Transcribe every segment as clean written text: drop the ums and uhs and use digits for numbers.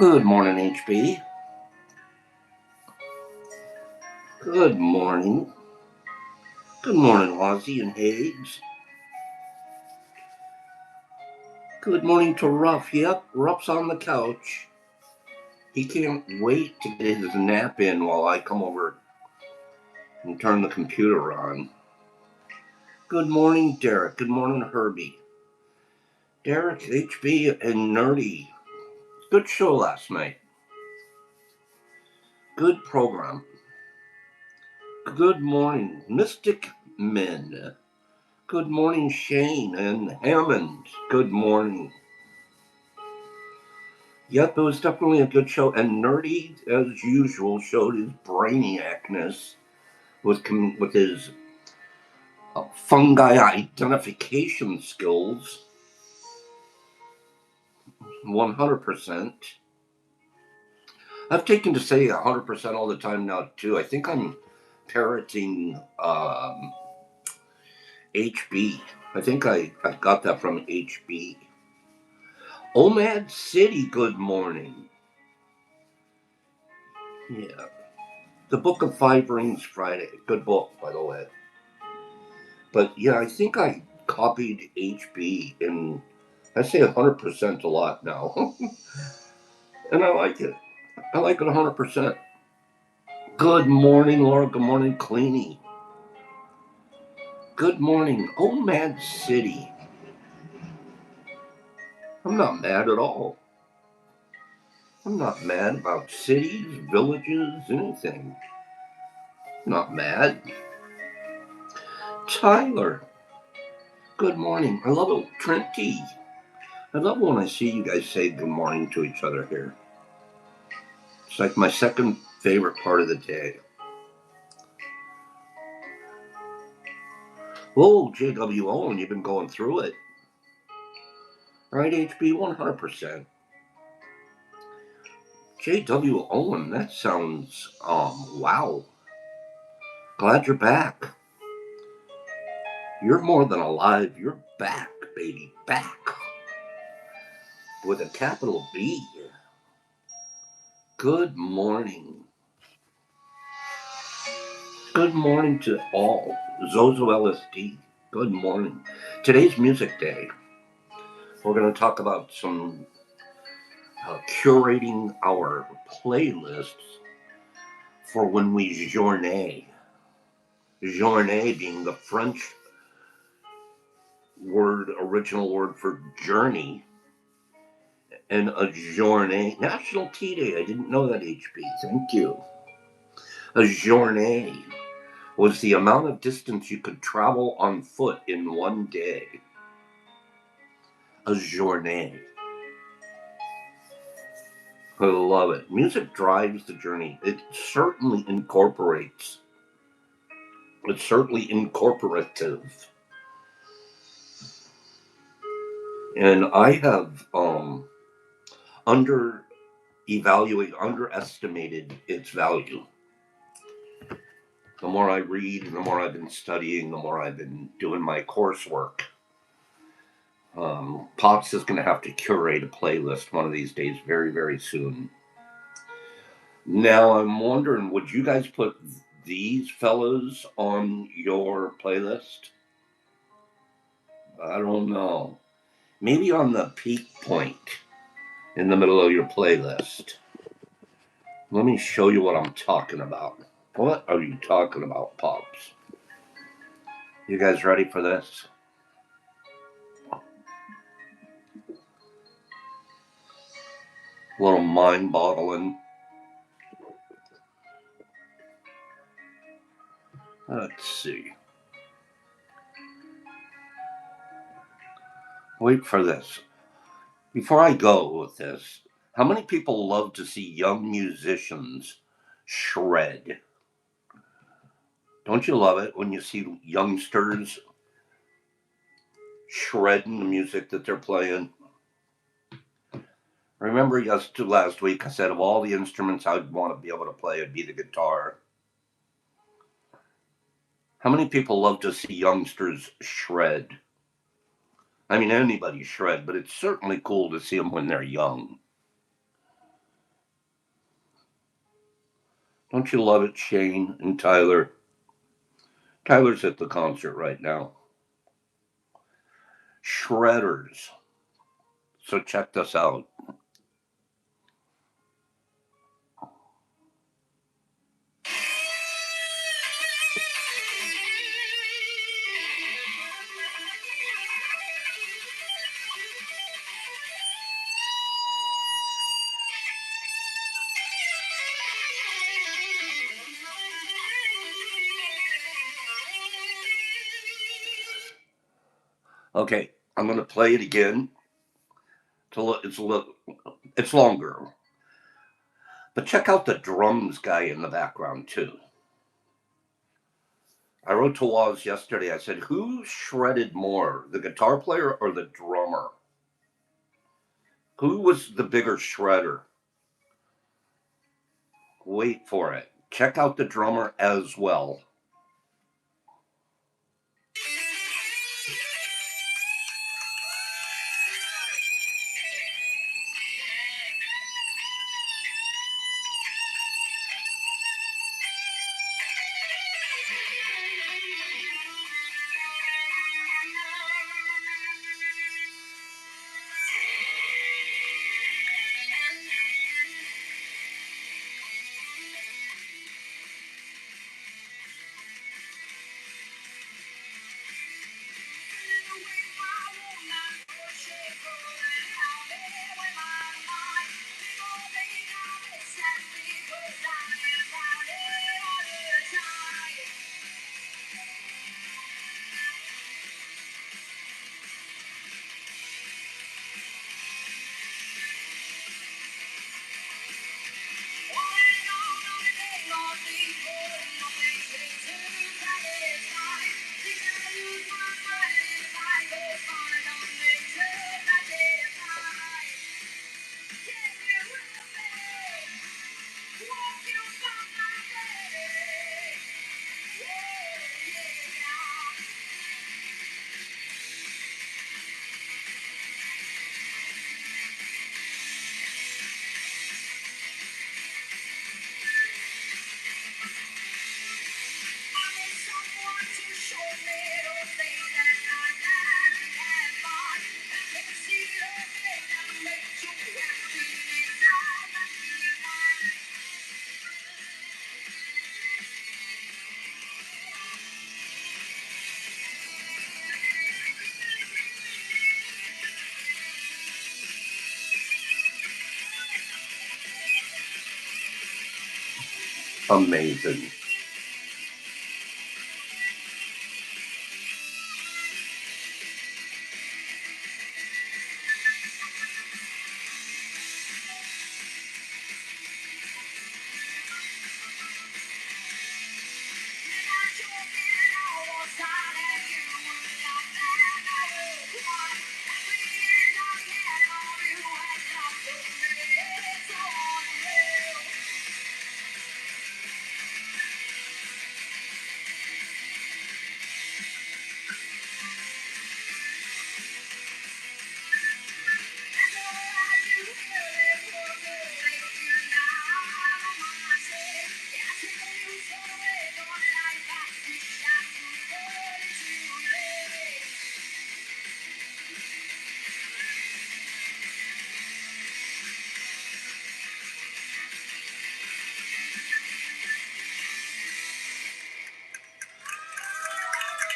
Good morning, HB. Good morning. Good morning, Ozzy and Higgs. Good morning to Ruff. Yep, Ruff's on the couch. He can't wait to get his nap in while I come over and turn the computer on. Good morning, Derek. Good morning, Herbie. Derek, HB, and Nerdy. Good show last night. Good program. Good morning, Mystic Men. Good morning, Shane and Hammond. Good morning. Yep, it was definitely a good show. And Nerdy, as usual, showed his brainiacness with his fungi identification skills. 100%. I've taken to say 100% all the time now, too. I think I'm parroting HB. I think I got that from HB. OMAD City, good morning. Yeah. The Book of Five Rings Friday. Good book, by the way. But yeah, I think I copied HB, and I say 100% a lot now. And I like it. I like it 100%. Good morning, Laura. Good morning, Cleany. Good morning, OMAD City. I'm not mad at all. I'm not mad about cities, villages, anything. I'm not mad. Tyler. Good morning. I love it. Trent T. I love when I see you guys say good morning to each other here. It's like my second favorite part of the day. Whoa, JW Owen, you've been going through it. Right, HB, 100%. JW Owen, that sounds, wow. Glad you're back. You're more than alive. You're back, baby, back. With a capital B. Good morning. Good morning to all. Zozo LSD, good morning. Today's music day. We're going to talk about some curating our playlists for when we journey. Journey being the French original word for journey, and a journée. National Tea Day. I didn't know that, HB. Thank you. A journée was the amount of distance you could travel on foot in one day. A journée. I love it. Music drives the journey. It's certainly incorporative. And I have underestimated its value. The more I read, the more I've been studying, the more I've been doing my coursework. Pops is going to have to curate a playlist one of these days, very, very soon. Now, I'm wondering, would you guys put these fellows on your playlist? I don't know. Maybe on the peak point in the middle of your playlist. Let me show you what I'm talking about. What are you talking about, Pops? You guys ready for this? A little mind-boggling. Let's see. Wait for this. Before I go with this, how many people love to see young musicians shred? Don't you love it when you see youngsters shredding the music that they're playing? Remember last week I said of all the instruments I'd want to be able to play, it'd be the guitar. How many people love to see youngsters shred? I mean, anybody shred, but it's certainly cool to see them when they're young. Don't you love it, Shane and Tyler? Tyler's at the concert right now. Shredders. So check this out. Okay, I'm going to play it again. It's longer, but check out the drums guy in the background too. I wrote to Waz yesterday. I said, "Who shredded more, the guitar player or the drummer? Who was the bigger shredder?" Wait for it. Check out the drummer as well. Amazing.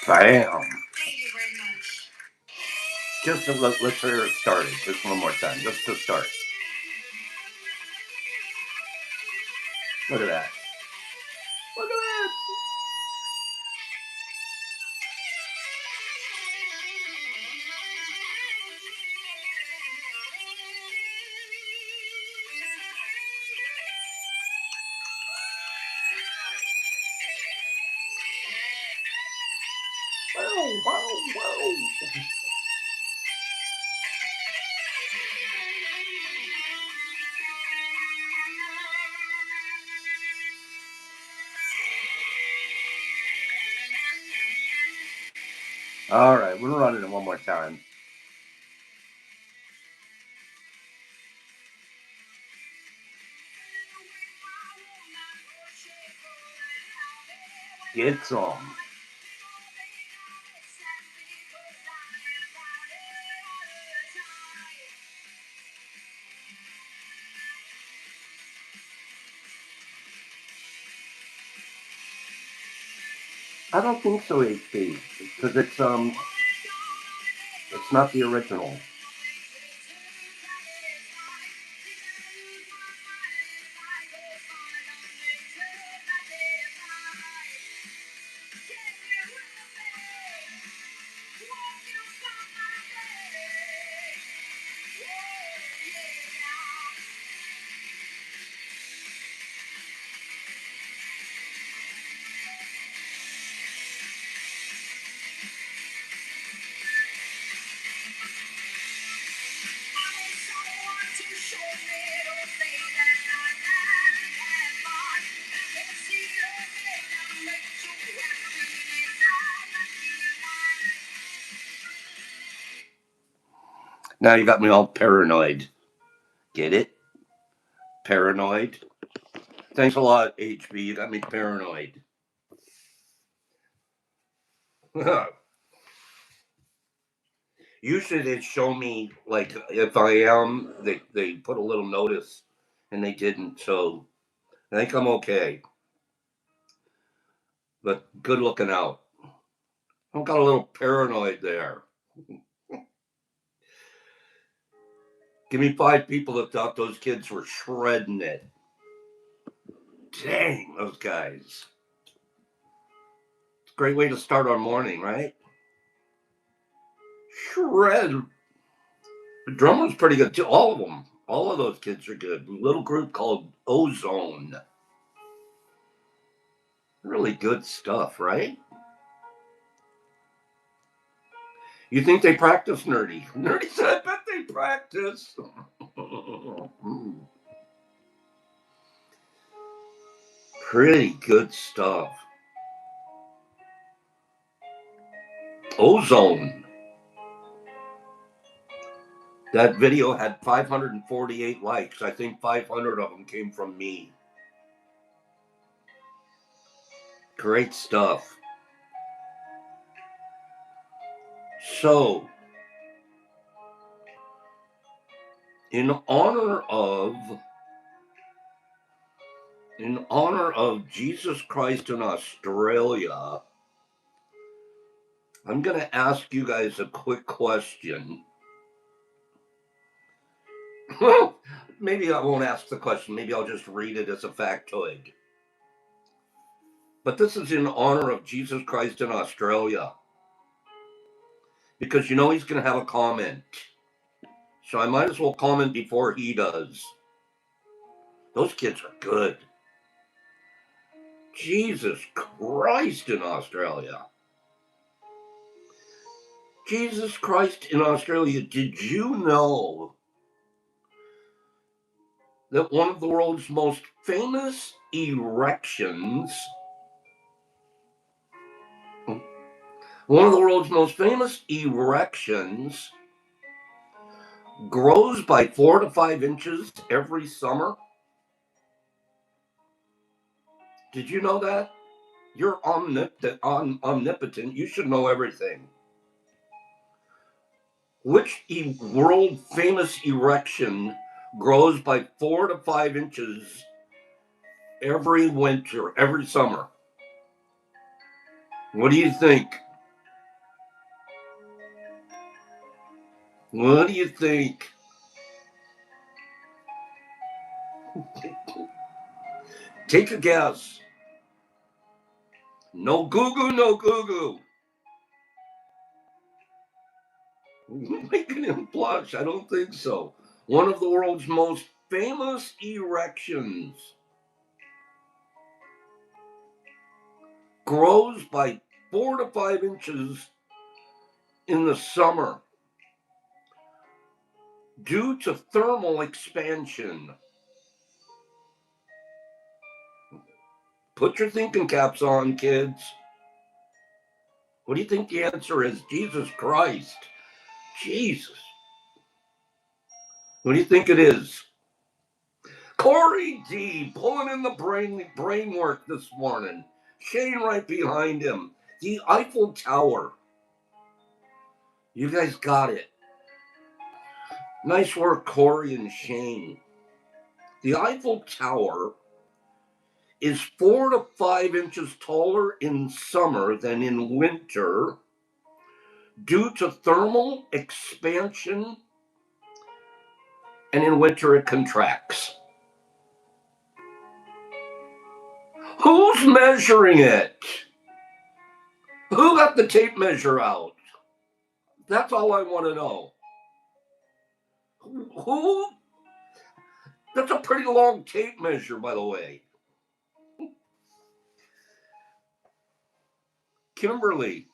Bam. Thank you very much. Let's hear it started. Just one more time. Just to start. Look at that. Look at that. Whoa, whoa, whoa. All right, we're running it one more time. Get some. I don't think so, HP, because it's not the original. Now you got me all paranoid. Get it? Paranoid. Thanks a lot, HB. You got me paranoid. Usually they show me, like, if I am, they put a little notice, and they didn't, so I think I'm okay. But good looking out. I got a little paranoid there. Give me 5 people that thought those kids were shredding it. Dang, those guys. It's a great way to start our morning, right? Shred. The drummer's pretty good too. All of them. All of those kids are good. A little group called Ozone. Really good stuff, right? You think they practice, Nerdy? Nerdy said, I bet they practice. Pretty good stuff. Ozone. That video had 548 likes. I think 500 of them came from me. Great stuff. So, in honor of Jesus Christ in Australia, I'm going to ask you guys a quick question. Well, maybe I won't ask the question. Maybe I'll just read it as a factoid. But this is in honor of Jesus Christ in Australia. Because you know he's going to have a comment. So I might as well comment before he does. Those kids are good. Jesus Christ in Australia. Jesus Christ in Australia. Did you know that one of the world's most famous erections, grows by 4 to 5 inches every summer? Did you know that? You're omnipotent. You should know everything. Which world famous erection grows by 4 to 5 inches every winter, every summer? What do you think? What do you think? Take a guess. No goo goo, no goo goo. Making him blush. I don't think so. One of the world's most famous erections grows by 4 to 5 inches in the summer due to thermal expansion. Put your thinking caps on, kids. What do you think the answer is? Jesus Christ. Jesus. What do you think it is? Corey D pulling in the brain work this morning. Shane right behind him. The Eiffel Tower. You guys got it. Nice work, Corey and Shane. The Eiffel Tower is 4 to 5 inches taller in summer than in winter due to thermal expansion, and in winter it contracts. Who's measuring it? Who got the tape measure out? That's all I want to know. Who? That's a pretty long tape measure, by the way. Kimberly,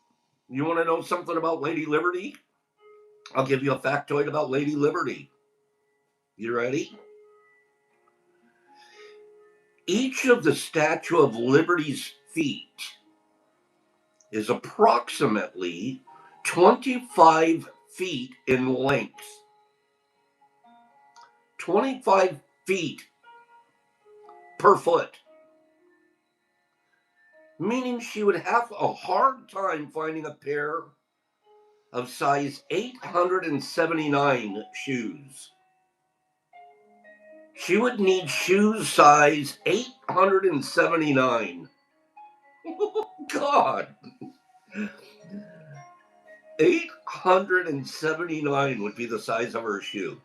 you want to know something about Lady Liberty? I'll give you a factoid about Lady Liberty. You ready? Each of the Statue of Liberty's feet is approximately 25 feet in length. 25 feet per foot. Meaning she would have a hard time finding a pair of size 879 shoes. She would need shoes size 879. God. 879 would be the size of her shoe.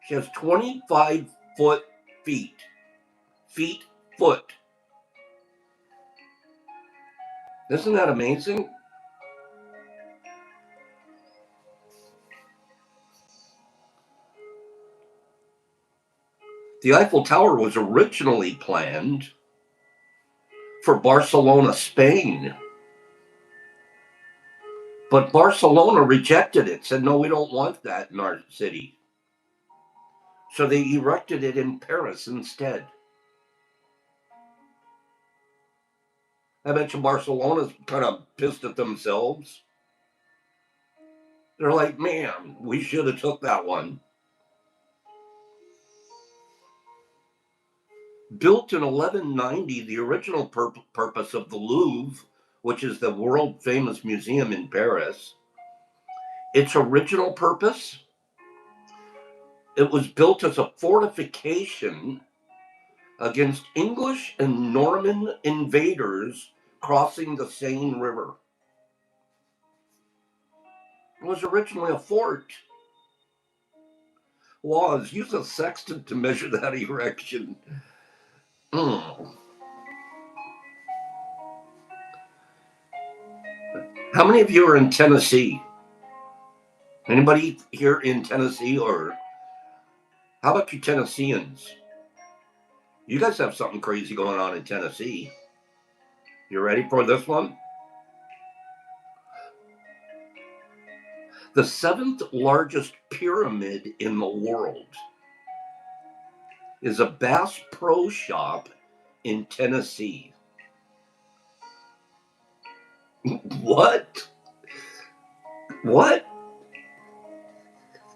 She has 25 foot feet. Foot. Isn't that amazing? The Eiffel Tower was originally planned for Barcelona, Spain. But Barcelona rejected it, said, no, we don't want that in our city. So they erected it in Paris instead. I bet you Barcelona's kind of pissed at themselves. They're like, man, we should have took that one. Built in 1190, the original purpose of the Louvre, which is the world famous museum in Paris, its original purpose, it was built as a fortification against English and Norman invaders crossing the Seine River. It was originally a fort. Laws, use a sextant to measure that erection. How many of you are in Tennessee? Anybody here in Tennessee? Or how about you Tennesseans? You guys have something crazy going on in Tennessee. You ready for this one? The 7th largest pyramid in the world is a Bass Pro Shop in Tennessee. What? What?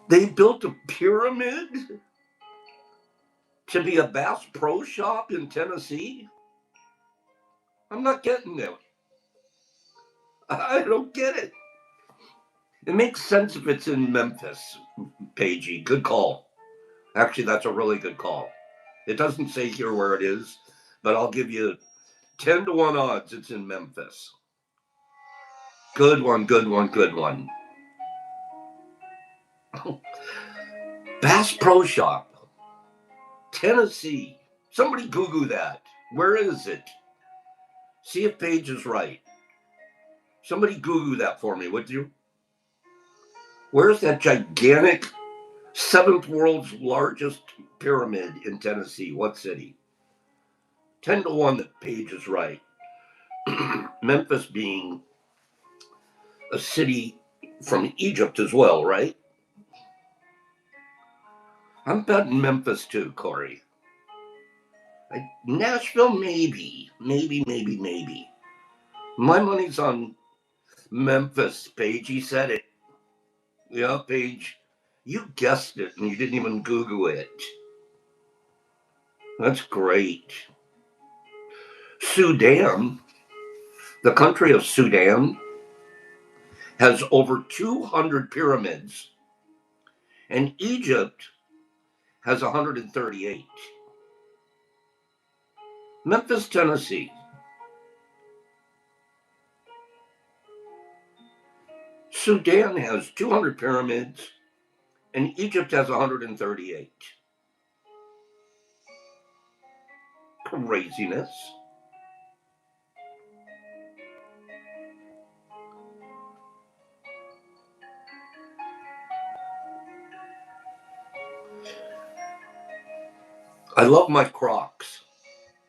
They built a pyramid to be a Bass Pro Shop in Tennessee? I'm not getting it. I don't get it. It makes sense if it's in Memphis, Paigey. Good call. Actually, that's a really good call. It doesn't say here where it is, but I'll give you 10 to 1 odds it's in Memphis. Good one. Bass Pro Shop, Tennessee. Somebody Google that. Where is it? See if Paige is right. Somebody Google that for me, would you? Where's that gigantic 7th world's largest pyramid in Tennessee? What city? 10 to 1 that Paige is right. Memphis being a city from Egypt as well, right? I'm betting Memphis too, Corey. Nashville, maybe. My money's on Memphis, Paige. He said it. Yeah, Paige. You guessed it and you didn't even Google it. That's great. Sudan, the country of Sudan, has over 200 pyramids, and Egypt has 138. Memphis, Tennessee. Sudan has 200 pyramids, and Egypt has 138. Craziness. I love my Crocs,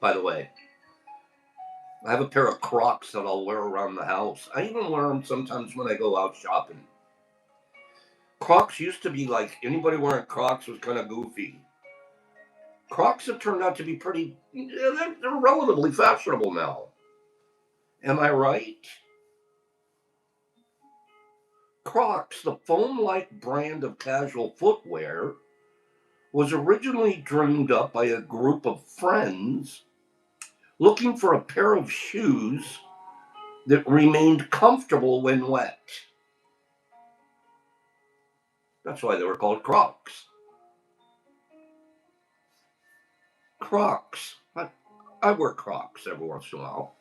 by the way. I have a pair of Crocs that I'll wear around the house. I even wear them sometimes when I go out shopping. Crocs used to be like anybody wearing Crocs was kind of goofy. Crocs have turned out to be pretty, they're relatively fashionable now. Am I right? Crocs, the foam like brand of casual footwear, was originally dreamed up by a group of friends looking for a pair of shoes that remained comfortable when wet. That's why they were called Crocs. Crocs. I wear Crocs every once in a while.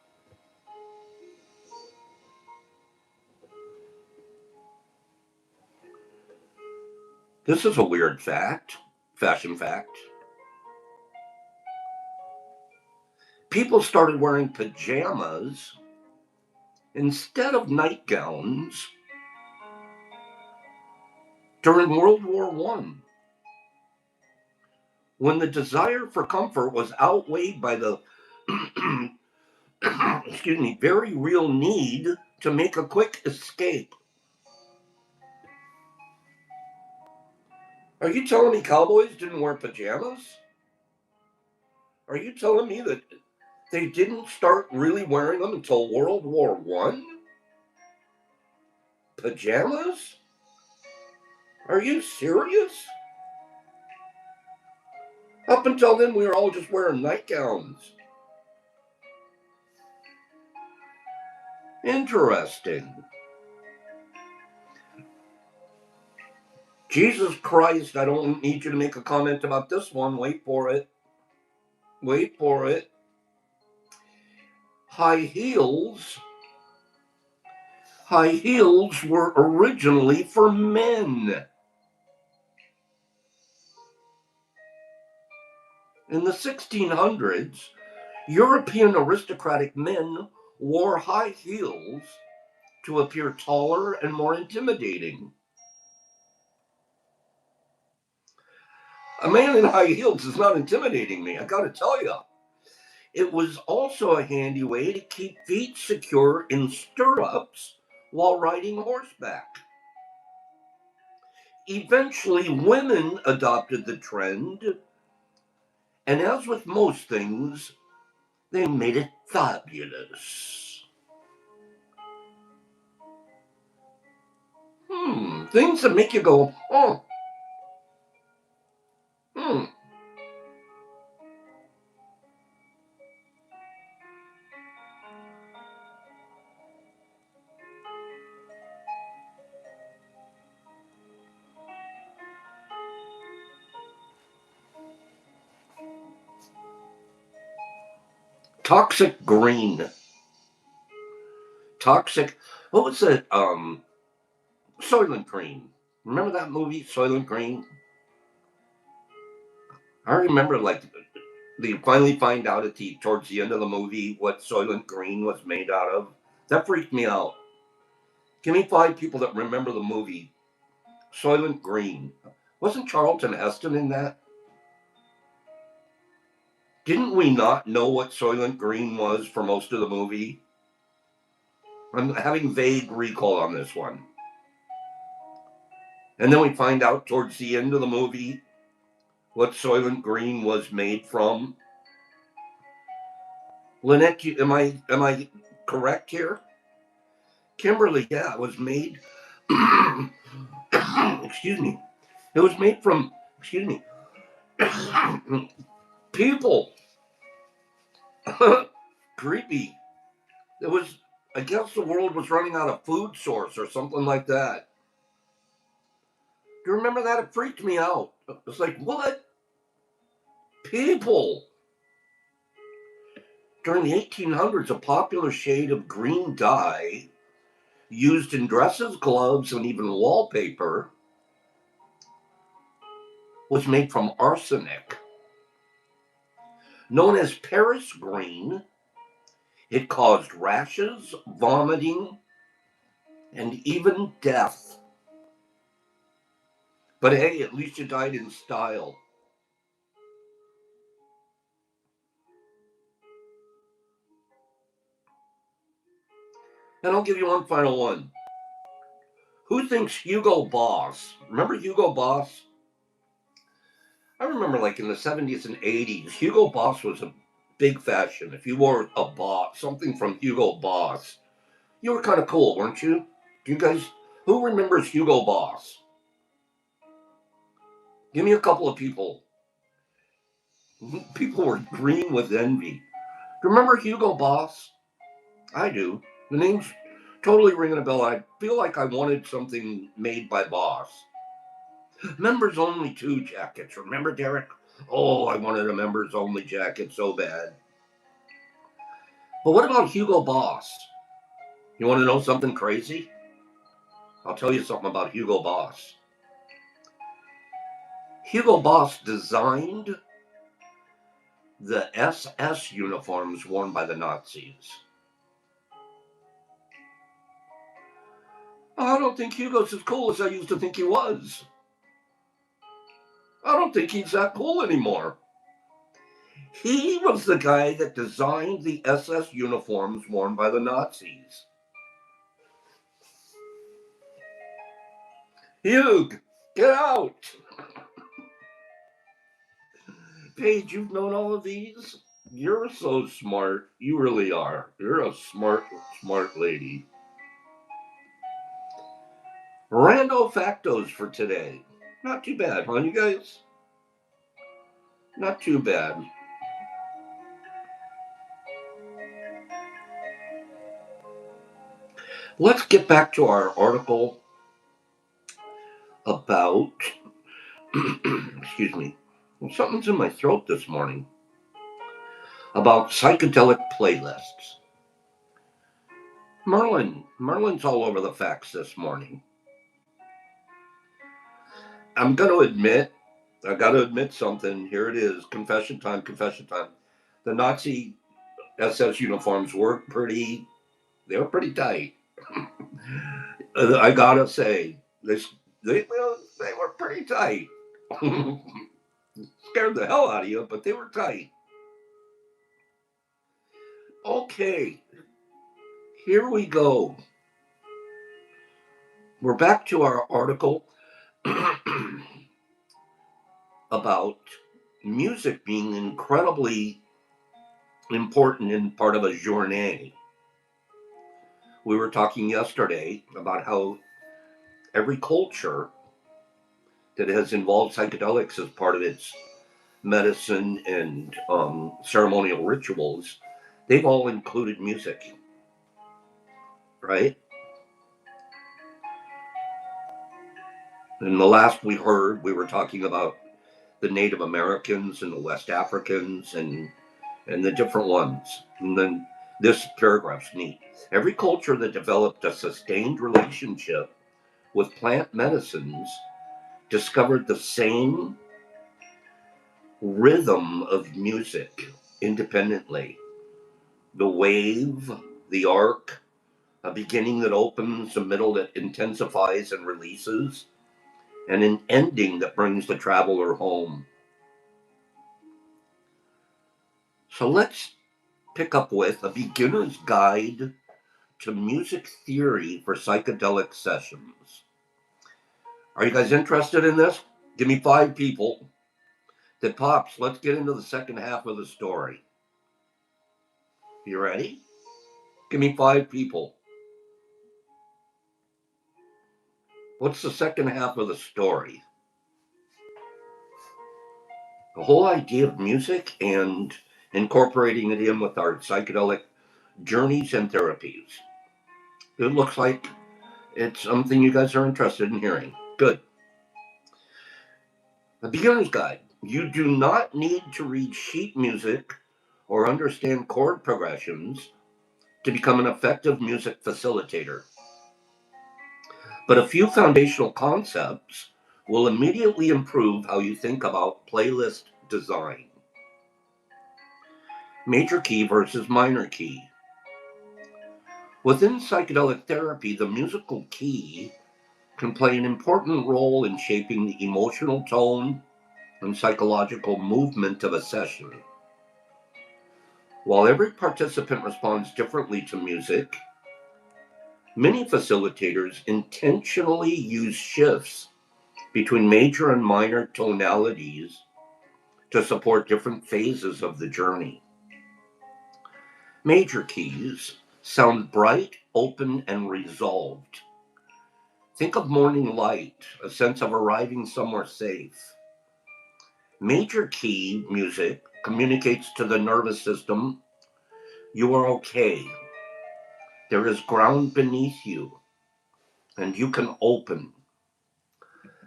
This is a weird fact, fashion fact. People started wearing pajamas instead of nightgowns during World War One, when the desire for comfort was outweighed by the excuse me, very real need to make a quick escape. Are you telling me cowboys didn't wear pajamas? Are you telling me that they didn't start really wearing them until World War One? Pajamas? Are you serious? Up until then, we were all just wearing nightgowns. Interesting. Jesus Christ, I don't need you to make a comment about this one. Wait for it. Wait for it. High heels. High heels were originally for men. In the 1600s, European aristocratic men wore high heels to appear taller and more intimidating. A man in high heels is not intimidating me, I gotta tell you. It was also a handy way to keep feet secure in stirrups while riding horseback. Eventually, women adopted the trend, and as with most things, they made it fabulous. Things that make you go, oh, hmm. Toxic green. Toxic, what was it? Soylent Green. Remember that movie, Soylent Green? I remember, like, they finally find out towards the end of the movie what Soylent Green was made out of. That freaked me out. Give me 5 people that remember the movie Soylent Green. Wasn't Charlton Heston in that? Didn't we not know what Soylent Green was for most of the movie? I'm having vague recall on this one. And then we find out towards the end of the movie what Soylent Green was made from. Lynette, am I correct here? Kimberly, yeah, it was made. Excuse me. It was made from. Excuse me. People. Creepy. It was, I guess the world was running out of food source or something like that. Do you remember that? It freaked me out. It was like, what? People. During the 1800s, a popular shade of green dye used in dresses, gloves, and even wallpaper was made from arsenic. Known as Paris green, it caused rashes, vomiting, and even death. But hey, at least you died in style. And I'll give you one final one. Who thinks Hugo Boss? Remember Hugo Boss? I remember like in the 70s and 80s, Hugo Boss was a big fashion. If you wore a boss, something from Hugo Boss, you were kind of cool, weren't you? Do you guys, who remembers Hugo Boss? Give me a couple of people. People were green with envy. Do you remember Hugo Boss? I do. The name's totally ringing a bell. I feel like I wanted something made by Boss. Members only two jackets. Remember, Derek? Oh, I wanted a members only jacket so bad. But what about Hugo Boss? You want to know something crazy? I'll tell you something about Hugo Boss. Hugo Boss designed the SS uniforms worn by the Nazis. I don't think Hugo's as cool as I used to think he was. I don't think he's that cool anymore. He was the guy that designed the SS uniforms worn by the Nazis. Hugh, get out! Paige, you've known all of these? You're so smart. You really are. You're a smart, smart lady. Rando factos for today. Not too bad, huh, you guys? Not too bad. Let's get back to our article about. Excuse me. Something's in my throat this morning. About psychedelic playlists. Merlin's all over the facts this morning. I'm going to admit, I got to admit something. Here it is. Confession time, confession time. The Nazi SS uniforms they were pretty tight. I gotta say, they were pretty tight. Scared the hell out of you, but they were tight. Okay, here we go. We're back to our article about music being incredibly important in part of a journée. We were talking yesterday about how every culture that has involved psychedelics as part of its medicine and ceremonial rituals, they've all included music, right? And the last we heard, we were talking about the Native Americans and the West Africans and the different ones. And then this paragraph's neat. Every culture that developed a sustained relationship with plant medicines discovered the same rhythm of music independently. The wave, the arc, a beginning that opens, a middle that intensifies and releases, and an ending that brings the traveler home. So let's pick up with a beginner's guide to music theory for psychedelic sessions. Are you guys interested in this? Give me 5 people. That pops. Let's get into the second half of the story. You ready? Give me 5 people. What's the second half of the story? The whole idea of music and incorporating it in with our psychedelic journeys and therapies. It looks like it's something you guys are interested in hearing. Good. A beginner's guide. You do not need to read sheet music or understand chord progressions to become an effective music facilitator. But a few foundational concepts will immediately improve how you think about playlist design. Major key versus minor key. Within psychedelic therapy, the musical key can play an important role in shaping the emotional tone and psychological movement of a session. While every participant responds differently to music, many facilitators intentionally use shifts between major and minor tonalities to support different phases of the journey. Major keys sound bright, open, and resolved. Think of morning light, a sense of arriving somewhere safe. Major key music communicates to the nervous system, you are okay. There is ground beneath you, and you can open.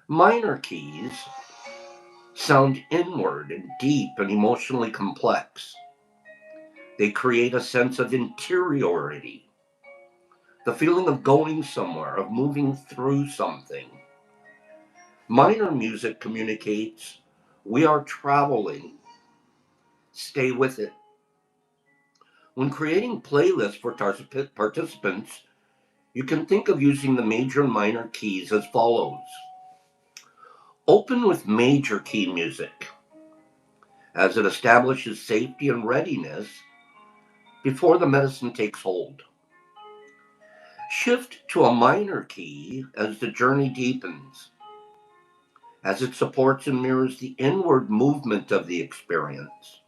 Minor keys sound inward and deep and emotionally complex. They create a sense of interiority, the feeling of going somewhere, of moving through something. Minor music communicates, we are traveling, stay with it. When creating playlists for participants, you can think of using the major and minor keys as follows. Open with major key music, as it establishes safety and readiness before the medicine takes hold. Shift to a minor key as the journey deepens, as it supports and mirrors the inward movement of the experience.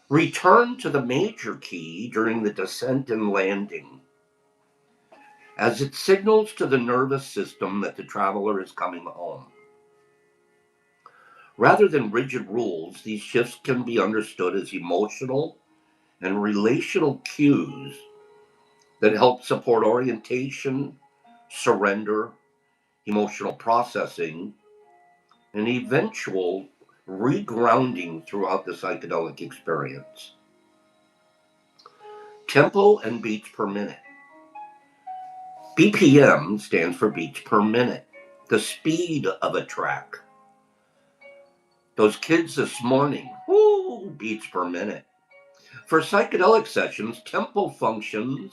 Return to the major key during the descent and landing, as it signals to the nervous system that the traveler is coming home. Rather than rigid rules, these shifts can be understood as emotional and relational cues that help support orientation, surrender, emotional processing, and eventual regrounding throughout the psychedelic experience. Tempo and beats per minute. BPM stands for beats per minute, the speed of a track. Those kids this morning, whoo, beats per minute. For psychedelic sessions, tempo functions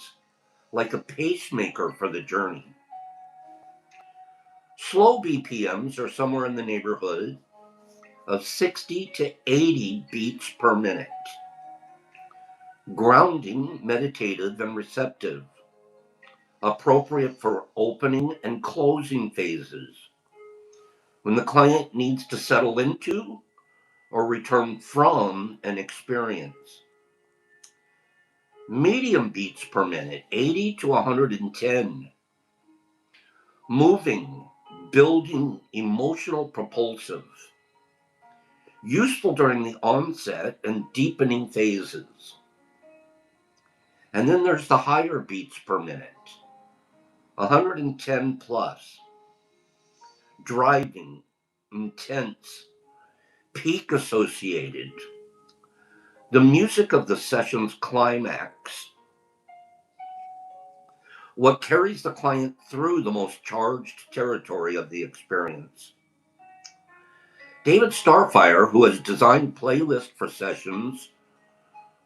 like a pacemaker for the journey. Slow BPMs are somewhere in the neighborhood of 60 to 80 beats per minute. Grounding, meditative, and receptive, appropriate for opening and closing phases, when the client needs to settle into or return from an experience. Medium beats per minute, 80 to 110. Moving, building, emotional, propulsive. Useful during the onset and deepening phases. And then there's the higher beats per minute, 110 plus. Driving, intense, peak associated. The music of the session's climax, what carries the client through the most charged territory of the experience. David Starfire, who has designed playlists for sessions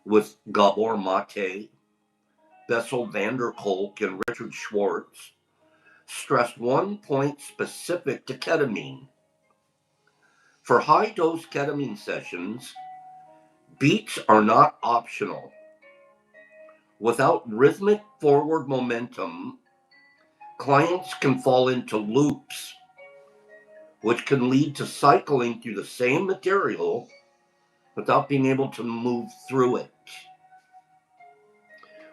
with Gabor Mate, Bessel van der Kolk, and Richard Schwartz, stressed one point specific to ketamine. For high-dose ketamine sessions, beats are not optional. Without rhythmic forward momentum, clients can fall into loops, which can lead to cycling through the same material without being able to move through it.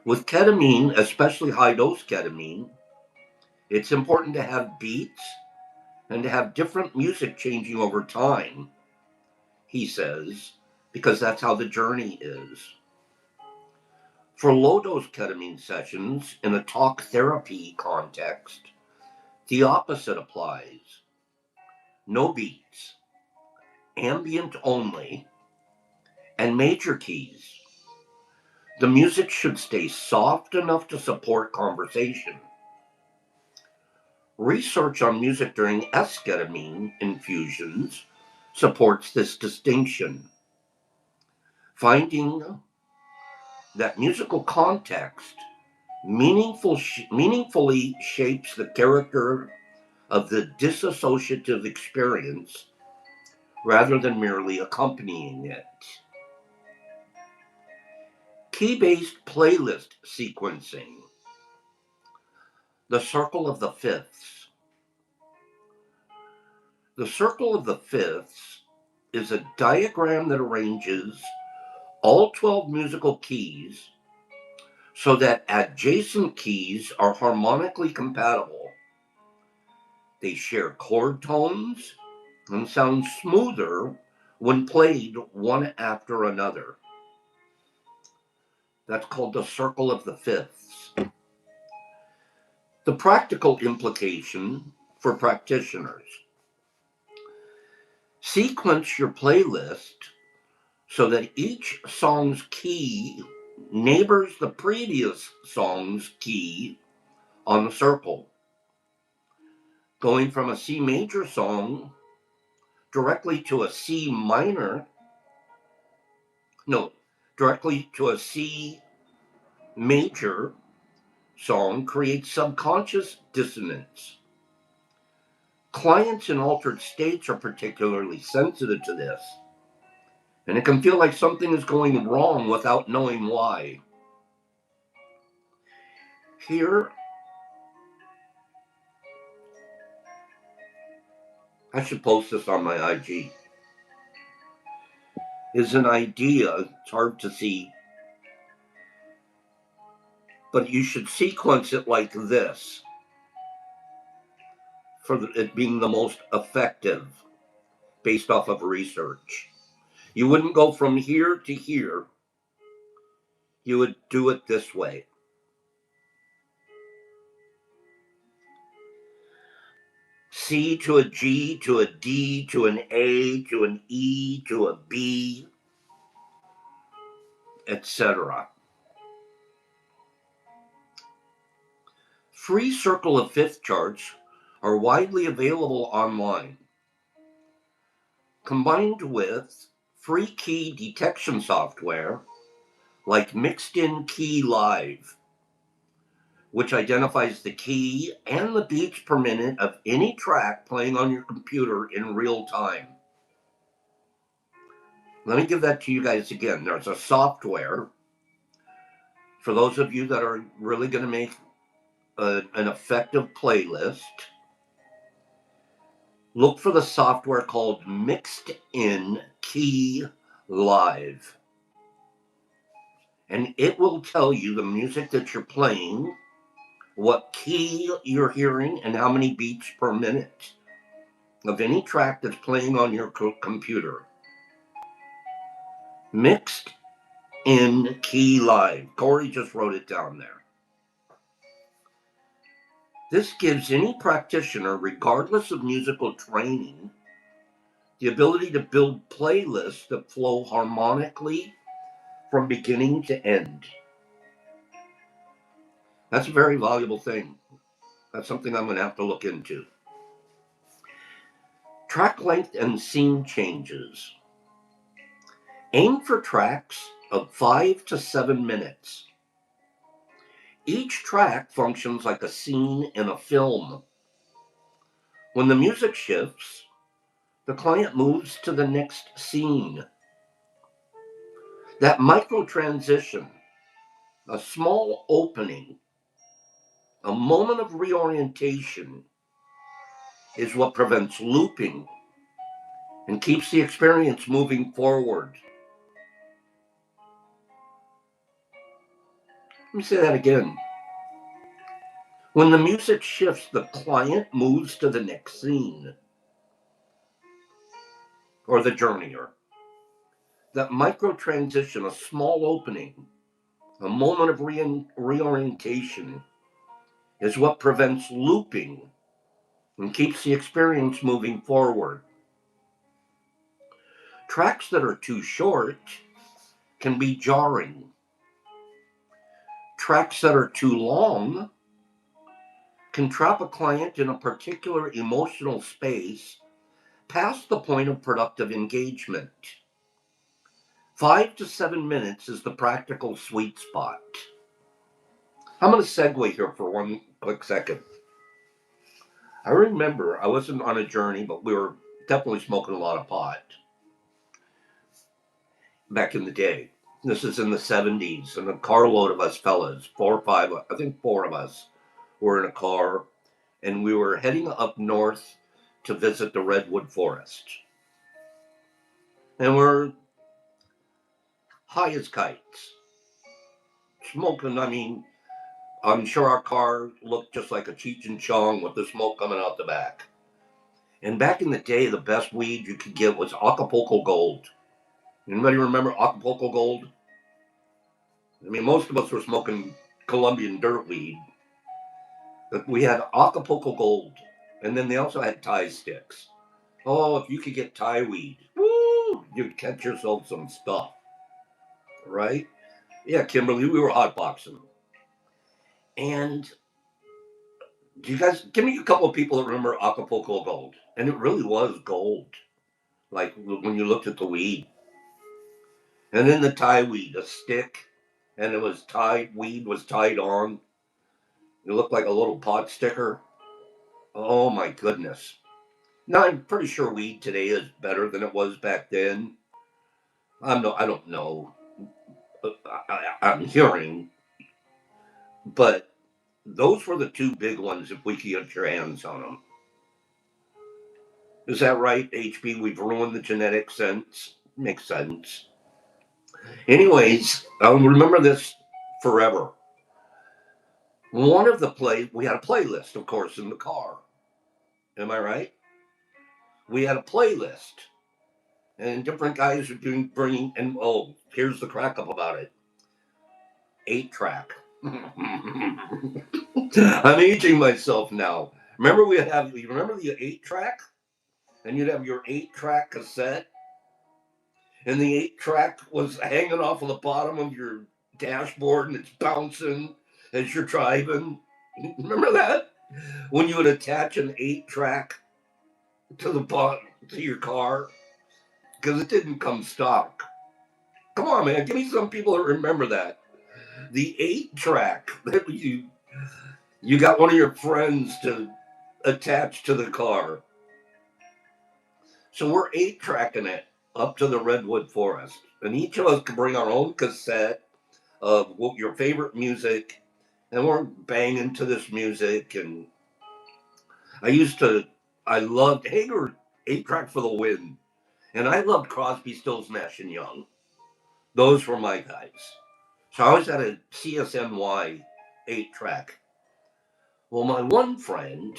With ketamine, especially high-dose ketamine, it's important to have beats and to have different music changing over time, he says, because that's how the journey is. For low-dose ketamine sessions in a talk therapy context, the opposite applies. No beats, ambient only, and major keys. The music should stay soft enough to support conversation. Research on music during esketamine infusions supports this distinction, finding that musical context meaningfully shapes the character of the dissociative experience rather than merely accompanying it. Key-based playlist sequencing. The circle of the fifths. The circle of the fifths is a diagram that arranges all 12 musical keys so that adjacent keys are harmonically compatible. They share chord tones and sound smoother when played one after another. That's called the circle of the fifths. The practical implication for practitioners. Sequence your playlist so that each song's key neighbors the previous song's key on the circle. Going from a C major song directly to a C minor, no, directly to a C major song creates subconscious dissonance. Clients in altered states are particularly sensitive to this, and it can feel like something is going wrong without knowing why. Here, I should post this on my IG, is an idea. It's hard to see, but you should sequence it like this for it being the most effective based off of research. You wouldn't go from here to here. You would do it this way. C to a G to a D to an A to an E to a B, etc. Free circle of fifth charts are widely available online. Combined with free key detection software like Mixed In Key Live, which identifies the key and the beats per minute of any track playing on your computer in real time. Let me give that to you guys again. There's a software for those of you that are really going to make an effective playlist. Look for the software called Mixed In Key Live. And it will tell you the music that you're playing, what key you're hearing, and how many beats per minute of any track that's playing on your computer. Mixed In Key Live. Corey just wrote it down there. This gives any practitioner, regardless of musical training, the ability to build playlists that flow harmonically from beginning to end. That's a very valuable thing. That's something I'm going to have to look into. Track length and scene changes. Aim for tracks of 5 to 7 minutes. Each track functions like a scene in a film. When the music shifts, the client moves to the next scene. That micro transition, a small opening, a moment of reorientation, is what prevents looping and keeps the experience moving forward. Let me say that again. When the music shifts, the client moves to the next scene, or the journeyer. That micro transition, a small opening, a moment of reorientation, is what prevents looping and keeps the experience moving forward. Tracks that are too short can be jarring. Tracks that are too long can trap a client in a particular emotional space past the point of productive engagement. 5 to 7 minutes is the practical sweet spot. I'm going to segue here for one quick second. I remember I wasn't on a journey, but we were definitely smoking a lot of pot back in the day. This is in the 70s, and a carload of us fellas, 4 or 5, I think 4 of us, were in a car, and we were heading up north to visit the redwood forest. And we're high as kites, smoking. I mean, I'm sure our car looked just like a Cheech and Chong with the smoke coming out the back. And back in the day, the best weed you could get was Acapulco Gold. Anybody remember Acapulco Gold? I mean, most of us were smoking Colombian dirtweed, but we had Acapulco Gold, and then they also had Thai sticks. Oh, if you could get Thai weed, woo, you'd catch yourself some stuff, right? Yeah, Kimberly, we were hotboxing. And do you guys give me a couple of people that remember Acapulco Gold? And it really was gold, like when you looked at the weed. And then the Thai weed, a stick, and it was tied, weed was tied on. It looked like a little pot sticker. Oh my goodness. Now I'm pretty sure weed today is better than it was back then. I don't know. I'm hearing, but those were the two big ones if we could get your hands on them. Is that right, HB? We've ruined the genetic sense. Makes sense. Anyways, I'll remember this forever. One of the we had a playlist, of course, in the car. Am I right? We had a playlist, and different guys are bringing, and oh, here's the crack up about it: 8 track. I'm aging myself now. Remember you remember the 8 track, and you'd have your 8 track cassette, and the 8 track was hanging off of the bottom of your dashboard, and it's bouncing as you're driving. Remember that? When you would attach an 8 track to the bottom to your car because it didn't come stock. Come on, man, give me some people that remember that. The 8 track that you got one of your friends to attach to the car. So we're 8 tracking it up to the redwood forest, and each of us can bring our own cassette of your favorite music, and we're banging to this music. And I used to, I loved Hager 8 track for the win, and I loved Crosby, Stills, Nash and Young. Those were my guys. So I always had a CSNY 8 track. Well, my one friend,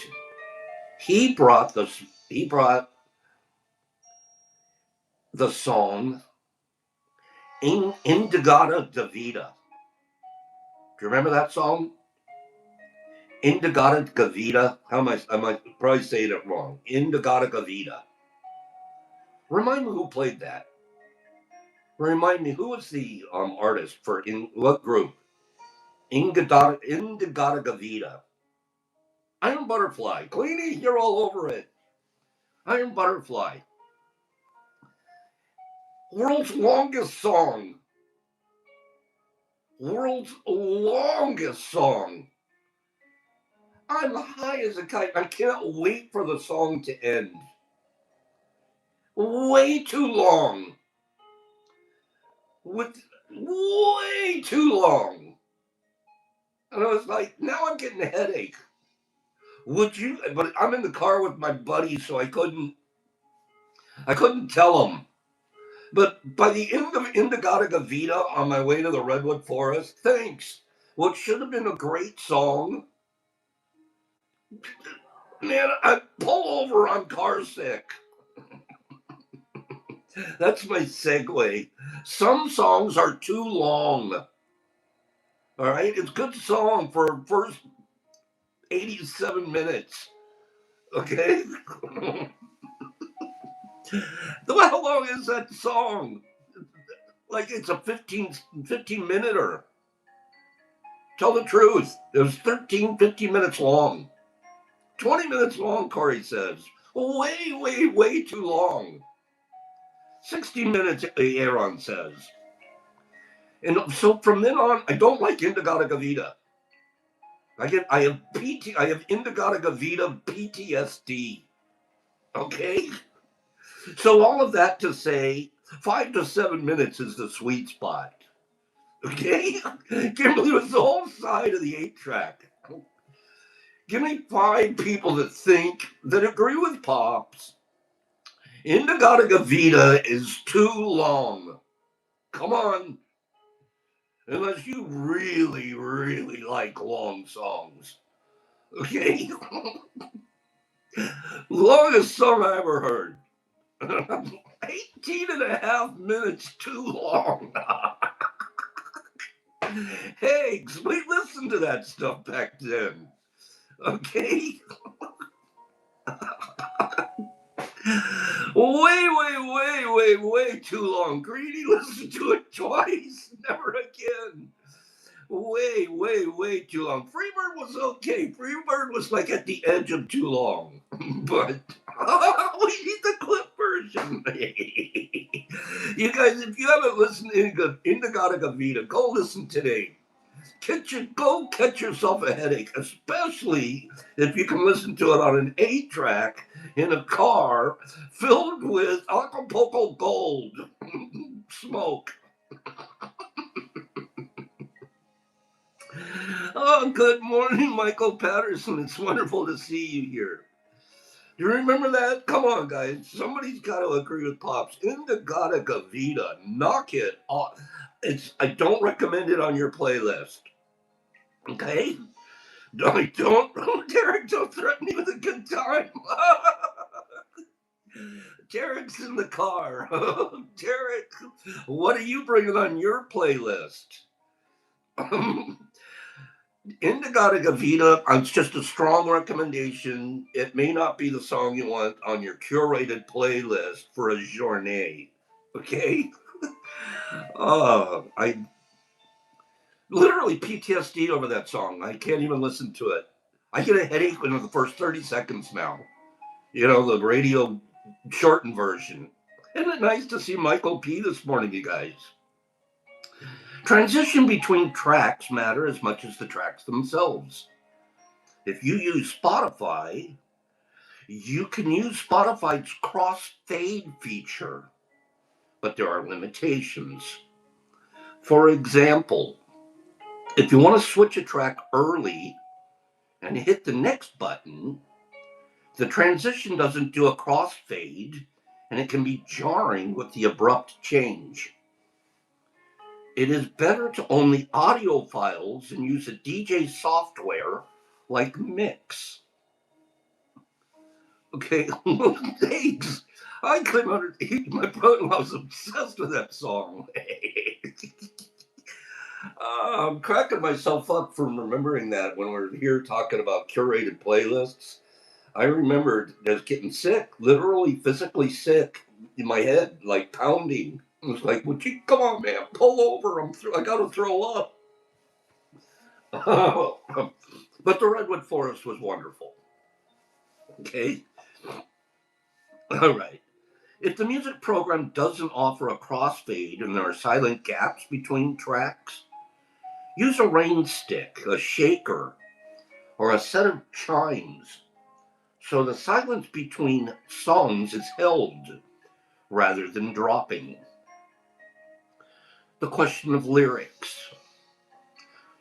he brought the song Indigata Davida. Do you remember that song? Indigata Gavita. I might probably say it wrong. Indigata Gavita. Remind me who played that. Remind me who was the artist for in what group? Indigata Gavita. Iron Butterfly. Queenie, you're all over it. Iron Butterfly. World's longest song. World's longest song. I'm high as a kite. I can't wait for the song to end. Way too long. With way too long. And I was like, now I'm getting a headache. Would you? But I'm in the car with my buddy, so I couldn't tell him. But by the end of Indigata Gavita on my way to the redwood forest, thanks. What should have been a great song, man, I pull over on car sick. That's my segue. Some songs are too long. All right, it's a good song for first 87 minutes. Okay, how long is that song? Like it's a 15 minute. Tell the truth. It was 15 minutes long. 20 minutes long, Corey says. Way, way, way too long. 60 minutes, Aaron says. And so from then on, I don't like Indigada Gavita. I have Indigada Gavita PTSD. Okay? So all of that to say, 5 to 7 minutes is the sweet spot. Okay? Kimberly was the whole side of the 8-track. Give me 5 people that agree with Pops. Indigada Gavita is too long. Come on. Unless you really, really like long songs. Okay? Longest song I ever heard. 18 and a half minutes too long. Hey, we listened to that stuff back then. Okay? Way too long. Greedy listened to it twice. Never again. Way too long. Freebird was okay. Freebird was like at the edge of too long. But we need the clip version. You guys, if you haven't listened to Indigada Gavita, go listen today. Go catch yourself a headache, especially if you can listen to it on an 8-track in a car filled with Acapulco Gold smoke. Oh, good morning, Michael Patterson. It's wonderful to see you here. Do you remember that? Come on, guys. Somebody's got to agree with Pops. Indigada Gavita. Knock it off. I don't recommend it on your playlist. Okay? Don't, Derek, don't threaten me with a good time. Derek's in the car. Derek, what are you bringing on your playlist? Indigada Gavita, it's just a strong recommendation. It may not be the song you want on your curated playlist for a journée. Okay? I literally PTSD over that song. I can't even listen to it. I get a headache in the first 30 seconds now. You know, the radio shortened version. Isn't it nice to see Michael P this morning, you guys? Transition between tracks matter as much as the tracks themselves. If you use Spotify, you can use Spotify's cross-fade feature, but there are limitations. For example, if you want to switch a track early and hit the next button, the transition doesn't do a crossfade, and it can be jarring with the abrupt change. It is better to own the audio files and use a DJ software like Mix. Okay, thanks. I couldn't understand. My brother-in-law was obsessed with that song. I'm cracking myself up from remembering that when we're here talking about curated playlists. I remembered just getting sick, literally physically sick in my head, like pounding. It was like, would you come on, man, pull over? I got to throw up. But the Redwood Forest was wonderful. Okay. All right. If the music program doesn't offer a crossfade and there are silent gaps between tracks, use a rain stick, a shaker, or a set of chimes so the silence between songs is held rather than dropping. The question of lyrics.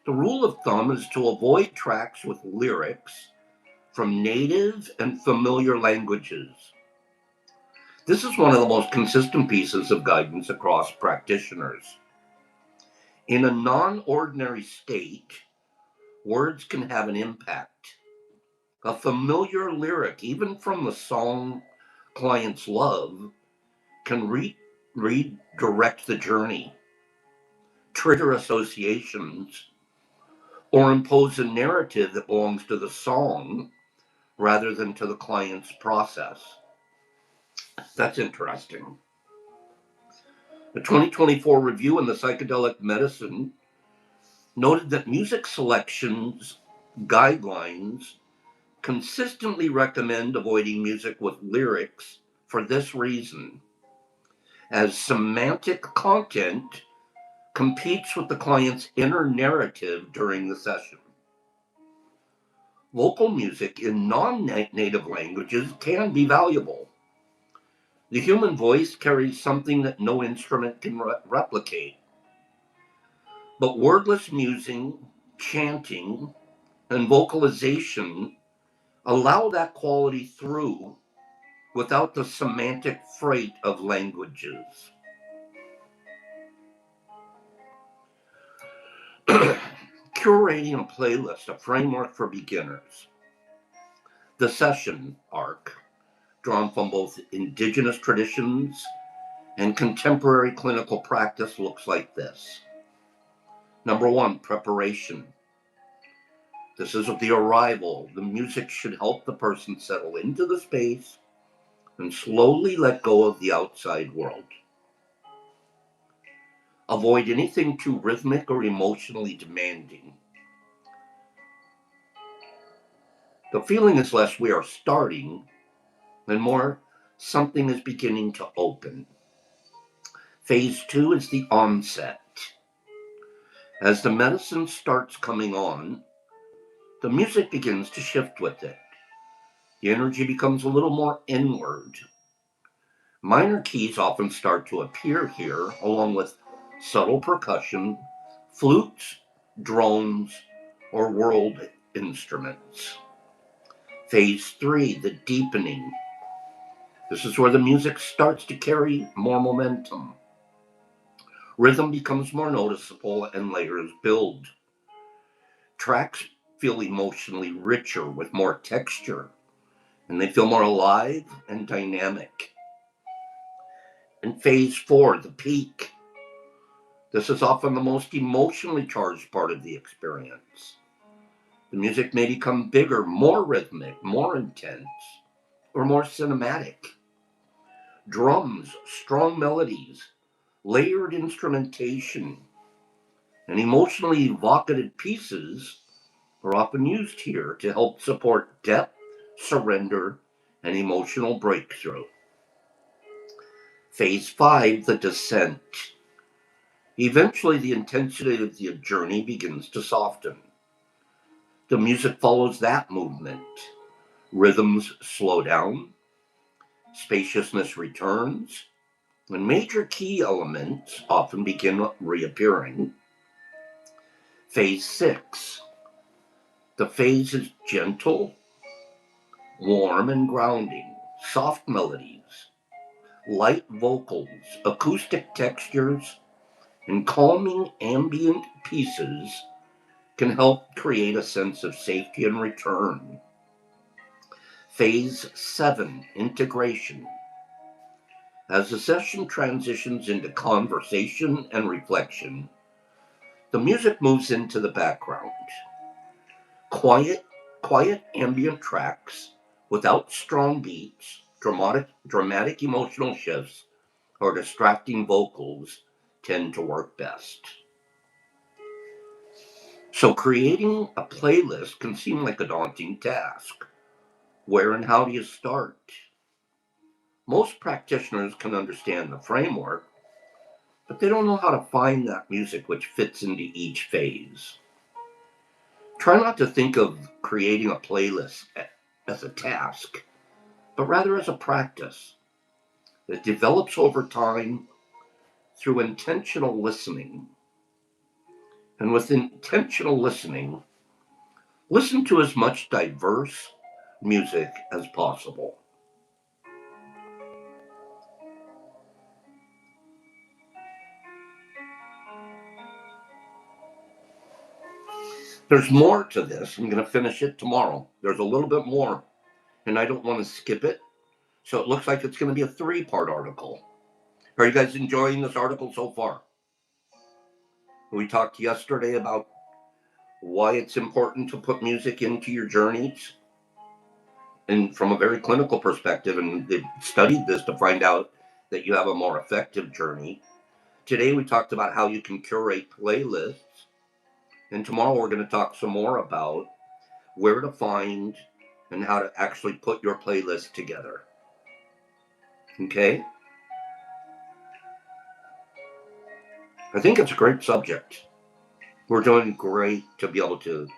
The rule of thumb is to avoid tracks with lyrics from native and familiar languages. This is one of the most consistent pieces of guidance across practitioners. In a non-ordinary state, words can have an impact. A familiar lyric, even from the song clients love, can redirect the journey, trigger associations, or impose a narrative that belongs to the song rather than to the client's process. That's interesting. A 2024 review in the Psychedelic Medicine noted that music selections guidelines consistently recommend avoiding music with lyrics for this reason, as semantic content competes with the client's inner narrative during the session. Vocal music in non-native languages can be valuable. The human voice carries something that no instrument can replicate. But wordless musing, chanting, and vocalization allow that quality through without the semantic freight of languages. Curating a playlist, a framework for beginners. The session arc, drawn from both indigenous traditions and contemporary clinical practice, looks like this. Number one, preparation. This is with the arrival. The music should help the person settle into the space and slowly let go of the outside world. Avoid anything too rhythmic or emotionally demanding. The feeling is less we are starting and more something is beginning to open. Phase two is the onset. As the medicine starts coming on, the music begins to shift with it. The energy becomes a little more inward. Minor keys often start to appear here, along with subtle percussion, flutes, drones, or world instruments. Phase three, the deepening. This is where the music starts to carry more momentum. Rhythm becomes more noticeable and layers build. Tracks feel emotionally richer with more texture, and they feel more alive and dynamic. In phase four, the peak. This is often the most emotionally charged part of the experience. The music may become bigger, more rhythmic, more intense, or more cinematic. Drums, strong melodies, layered instrumentation, and emotionally evocative pieces are often used here to help support depth, surrender, and emotional breakthrough. Phase five, the descent. Eventually, the intensity of the journey begins to soften. The music follows that movement. Rhythms slow down, spaciousness returns, and major key elements often begin reappearing. Phase six. The phase is gentle, warm, and grounding. Soft melodies, light vocals, acoustic textures, and calming ambient pieces can help create a sense of safety and return. Phase 7, integration. As the session transitions into conversation and reflection, the music moves into the background. Quiet, quiet ambient tracks without strong beats, dramatic emotional shifts, or distracting vocals tend to work best. So creating a playlist can seem like a daunting task. Where and how do you start? Most practitioners can understand the framework, but they don't know how to find that music which fits into each phase. Try not to think of creating a playlist as a task, but rather as a practice that develops over time through intentional listening. And with intentional listening, listen to as much diverse music as possible. There's more to this. I'm going to finish it tomorrow. There's a little bit more, and I don't want to skip it. So it looks like it's going to be a three-part article. Are you guys enjoying this article so far? We talked yesterday about why it's important to put music into your journeys, and from a very clinical perspective, and they've studied this to find out that you have a more effective journey. Today we talked about how you can curate playlists, and tomorrow we're going to talk some more about where to find and how to actually put your playlist together. Okay? I think it's a great subject. We're doing great to be able to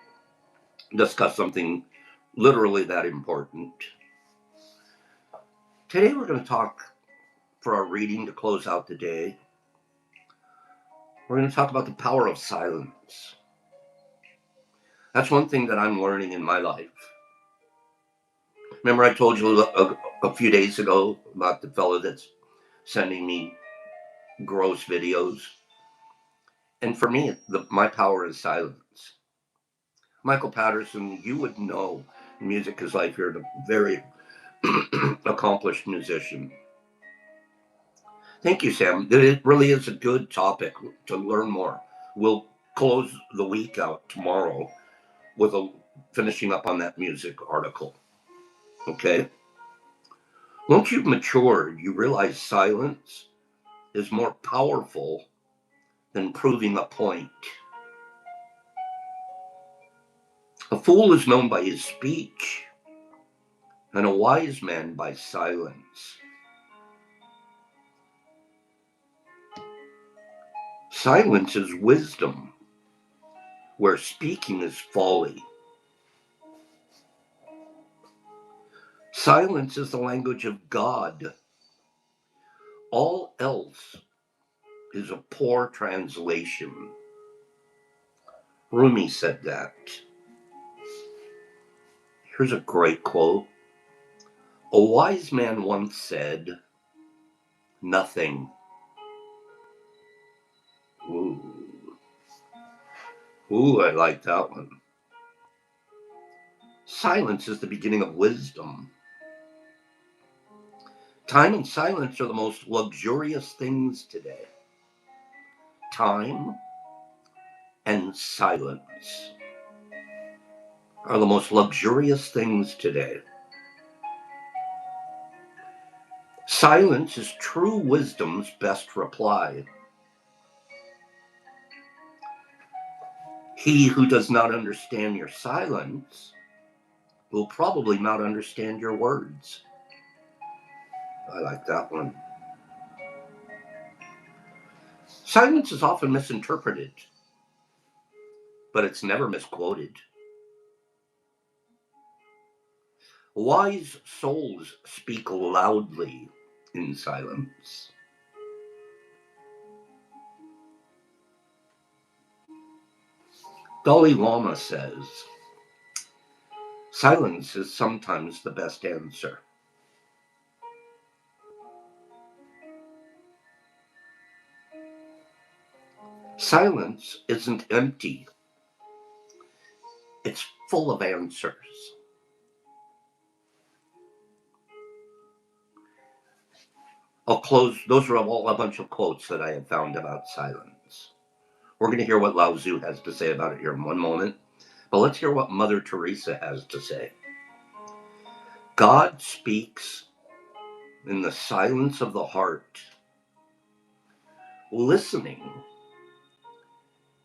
discuss something literally that important. Today we're going to talk, for our reading to close out the day, we're going to talk about the power of silence. That's one thing that I'm learning in my life. Remember, I told you a few days ago about the fellow that's sending me gross videos? And for me, my power is silence. Michael Patterson, you would know music is life. You're a very accomplished musician. Thank you, Sam. It really is a good topic to learn more. We'll close the week out tomorrow with finishing up on that music article. Okay? Once you've matured, you realize silence is more powerful than proving a point. A fool is known by his speech, and a wise man by silence. Silence is wisdom, where speaking is folly. Silence is the language of God. All else is a poor translation. Rumi said that. Here's a great quote. A wise man once said, nothing. Ooh. Ooh, I like that one. Silence is the beginning of wisdom. Time and silence are the most luxurious things today. Time and silence are the most luxurious things today. Silence is true wisdom's best reply. He who does not understand your silence will probably not understand your words. I like that one. Silence is often misinterpreted, but it's never misquoted. Wise souls speak loudly in silence. Dalai Lama says, silence is sometimes the best answer. Silence isn't empty. It's full of answers. I'll close. Those are all a bunch of quotes that I have found about silence. We're going to hear what Lao Tzu has to say about it here in one moment. But let's hear what Mother Teresa has to say. God speaks in the silence of the heart. Listening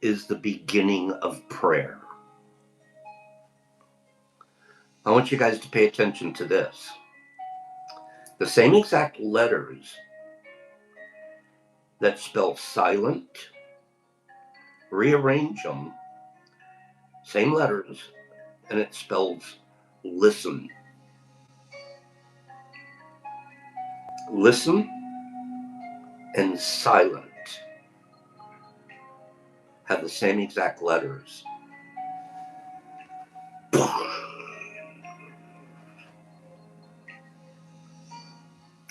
is the beginning of prayer. I want you guys to pay attention to this. The same exact letters that spell silent, rearrange them, same letters, and it spells listen. Listen and silent have the same exact letters.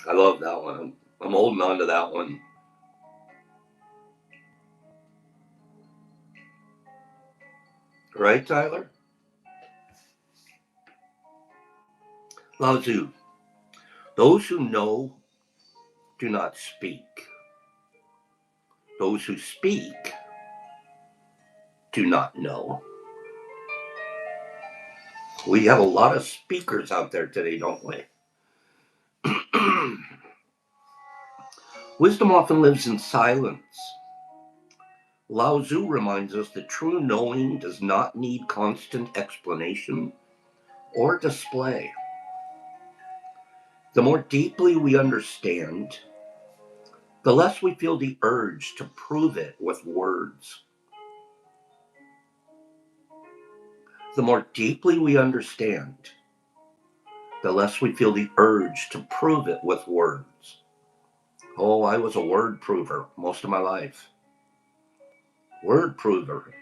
I love that one. I'm holding on to that one. Right, Tyler? Lao Tzu. Those who know do not speak. Those who speak do not know. We have a lot of speakers out there today, don't we? Wisdom often lives in silence. Lao Tzu reminds us that true knowing does not need constant explanation or display. The more deeply we understand, the less we feel the urge to prove it with words. The more deeply we understand, the less we feel the urge to prove it with words. Oh, I was a word prover most of my life. Word prover.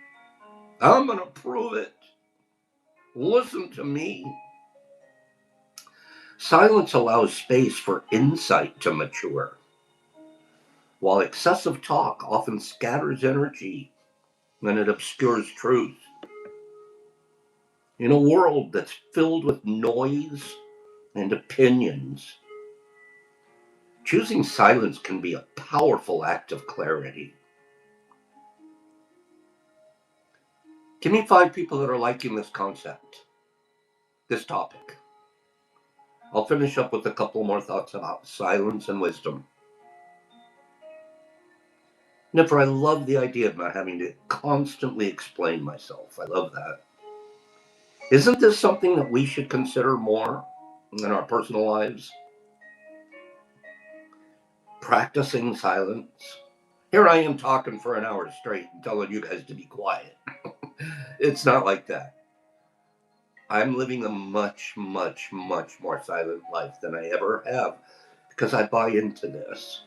I'm going to prove it. Listen to me. Silence allows space for insight to mature, while excessive talk often scatters energy and it obscures truth. In a world that's filled with noise and opinions, choosing silence can be a powerful act of clarity. Give me 5 people that are liking this concept, this topic. I'll finish up with a couple more thoughts about silence and wisdom. Nipper, I love the idea of not having to constantly explain myself. I love that. Isn't this something that we should consider more in our personal lives? Practicing silence. Here I am talking for an hour straight and telling you guys to be quiet. It's not like that. I'm living a much, much, much more silent life than I ever have because I buy into this.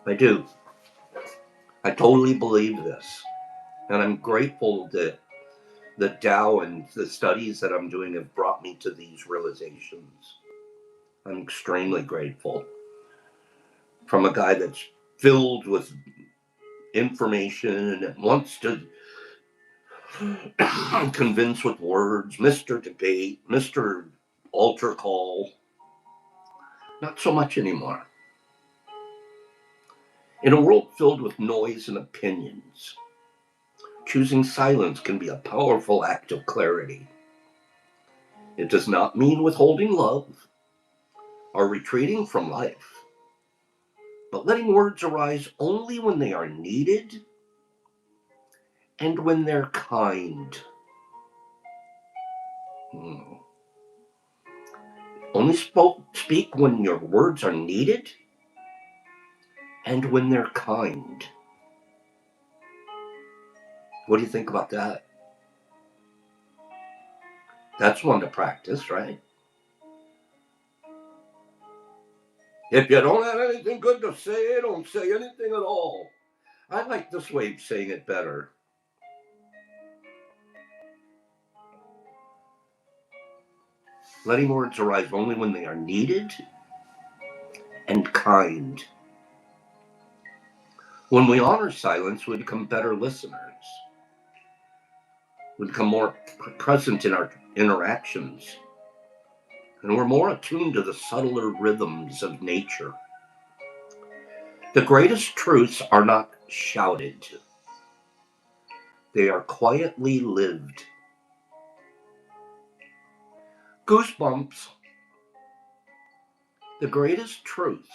I do. I totally believe this. And I'm grateful that the Tao and the studies that I'm doing have brought me to these realizations. I'm extremely grateful. From a guy that's filled with information and wants to convince with words, Mr. Debate, Mr. Altar Call. Not so much anymore. In a world filled with noise and opinions, choosing silence can be a powerful act of clarity. It does not mean withholding love or retreating from life, but letting words arise only when they are needed and when they're kind. Only speak when your words are needed and when they're kind. What do you think about that? That's one to practice, right? If you don't have anything good to say, don't say anything at all. I like this way of saying it better. Letting words arise only when they are needed and kind. When we honor silence, we become better listeners. We become more present in our interactions. And we're more attuned to the subtler rhythms of nature. The greatest truths are not shouted. They are quietly lived. Goosebumps. The greatest truths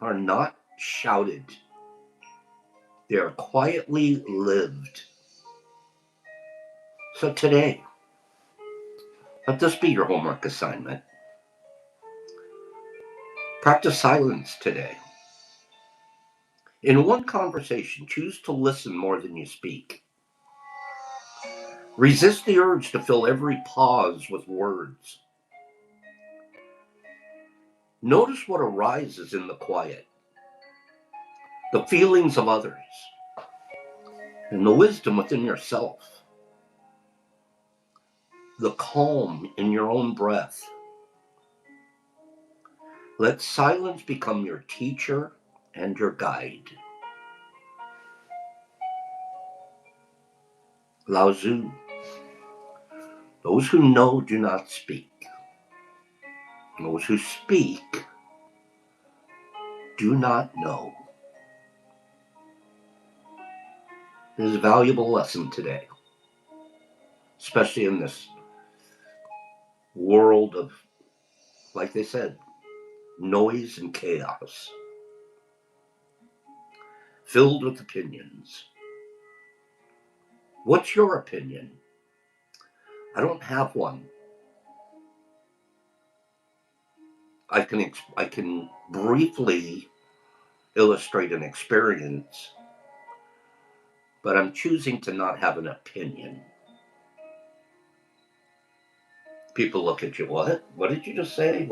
are not shouted. They are quietly lived. So today, let this be your homework assignment. Practice silence today. In one conversation, choose to listen more than you speak. Resist the urge to fill every pause with words. Notice what arises in the quiet, the feelings of others, and the wisdom within yourself, the calm in your own breath. Let silence become your teacher and your guide. Lao Tzu. Those who know do not speak. Those who speak do not know. is a valuable lesson today, especially in this world of, like they said, noise and chaos, filled with opinions. What's your opinion? I don't have one. I can briefly illustrate an experience, but I'm choosing to not have an opinion. People look at you, what? What did you just say?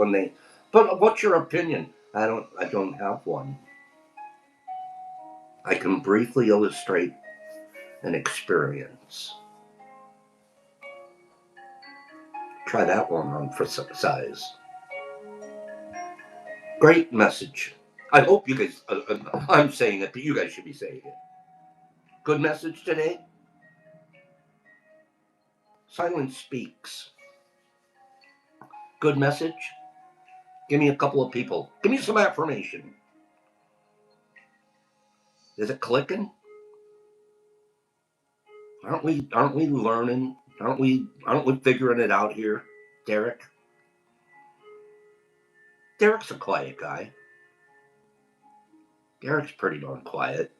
But what's your opinion? I don't have one. I can briefly illustrate an experience. Try that one on for size. Great message. I hope you guys, I'm saying it, but you guys should be saying it. Good message today? Silence speaks. Good message? Give me a couple of people. Give me some affirmation. Is it clicking? Aren't we learning? Aren't we figuring it out here, Derek? Derek's a quiet guy. Derek's pretty darn quiet.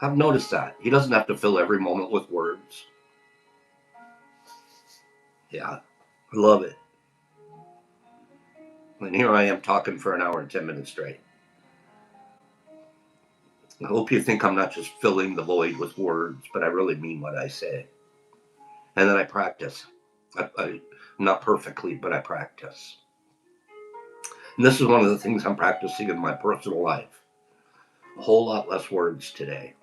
I've noticed that. He doesn't have to fill every moment with words. Yeah, I love it. And here I am talking for an hour and 10 minutes straight. I hope you think I'm not just filling the void with words, but I really mean what I say. And then I practice. Not perfectly, but I practice. And this is one of the things I'm practicing in my personal life. A whole lot less words today.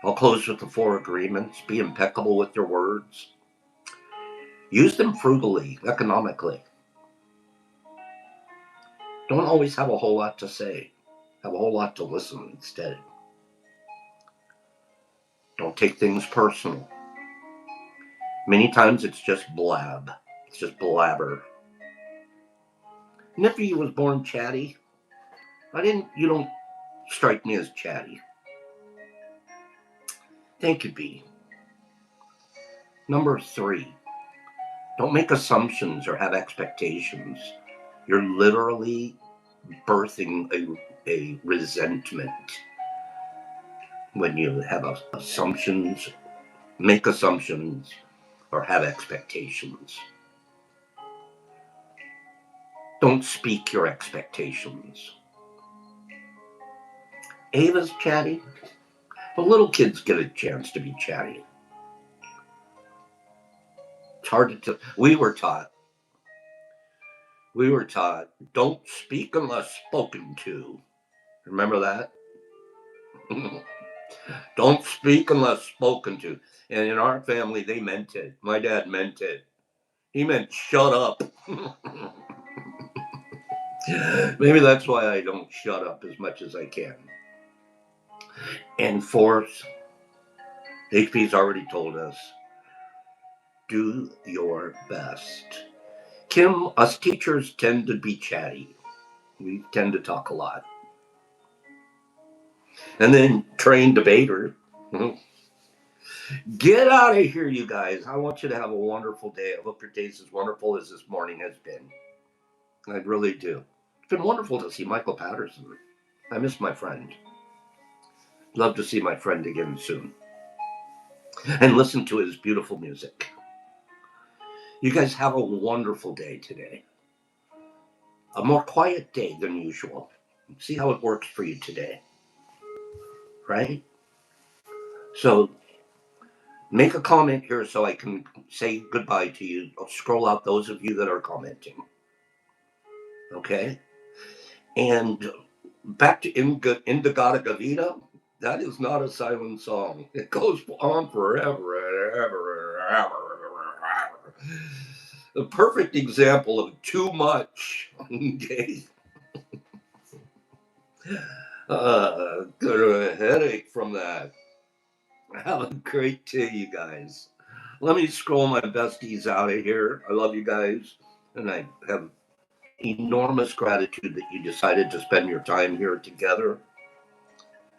I'll close with the 4 agreements. Be impeccable with your words. Use them frugally, economically. Don't always have a whole lot to say. Have a whole lot to listen instead. Don't take things personal. Many times it's just blab. It's just blabber. Nippy was born chatty. You don't strike me as chatty. Thank you, B. Number 3, don't make assumptions or have expectations. You're literally birthing a resentment when you have assumptions, make assumptions, or have expectations. Don't speak your expectations. Ava's chatty. But little kids get a chance to be chatty. It's hard to. We were taught, don't speak unless spoken to. Remember that? Don't speak unless spoken to. And in our family, they meant it. My dad meant it. He meant shut up. Maybe that's why I don't shut up as much as I can. And 4th, HP's already told us, do your best. Kim, us teachers tend to be chatty. We tend to talk a lot. And then trained debater. Get out of here, you guys. I want you to have a wonderful day. I hope your day's as wonderful as this morning has been. I really do. It's been wonderful to see Michael Patterson. I miss my friend. Love to see my friend again soon. And listen to his beautiful music. You guys have a wonderful day today. A more quiet day than usual. See how it works for you today. Right? So make a comment here so I can say goodbye to you. I'll scroll out those of you that are commenting. Okay? And back to Indigata Gavita, that is not a silent song. It goes on forever and ever and ever. A perfect example of too much. Okay? Got a headache from that. Have a great day, you guys. Let me scroll my besties out of here. I love you guys, and I have enormous gratitude that you decided to spend your time here together.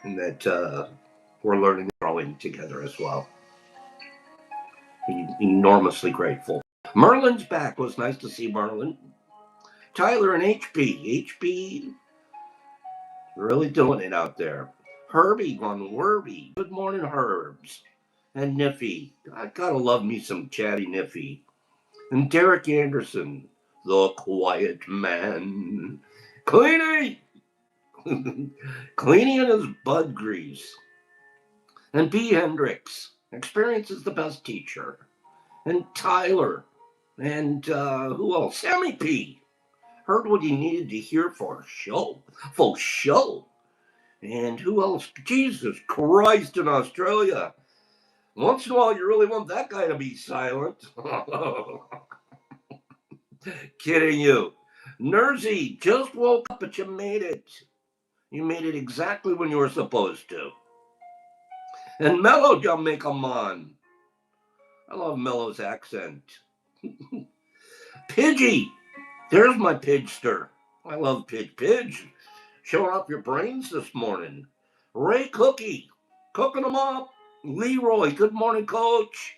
and that we're learning and growing together as well. Enormously grateful. Merlin's back. It was nice to see Merlin. Tyler and HB. Really doing it out there. Herbie on Werby. Good morning, Herbs. And Niffy. I gotta love me some chatty Niffy. And Derek Anderson, the quiet man. Cleany! Cleany and his bud grease. And B. Hendricks. Experience is the best teacher. And Tyler. And who else? Sammy P. Heard what he needed to hear for a show. For show. And who else? Jesus Christ in Australia. Once in a while, you really want that guy to be silent. Kidding you. Nersey, just woke up, but you made it. You made it exactly when you were supposed to. And Mello Jamaicaman. I love Mello's accent. Pidgey. There's my Pidgster. I love Pidge. Showing up your brains this morning. Ray Cookie. Cooking them up. Leroy. Good morning, Coach.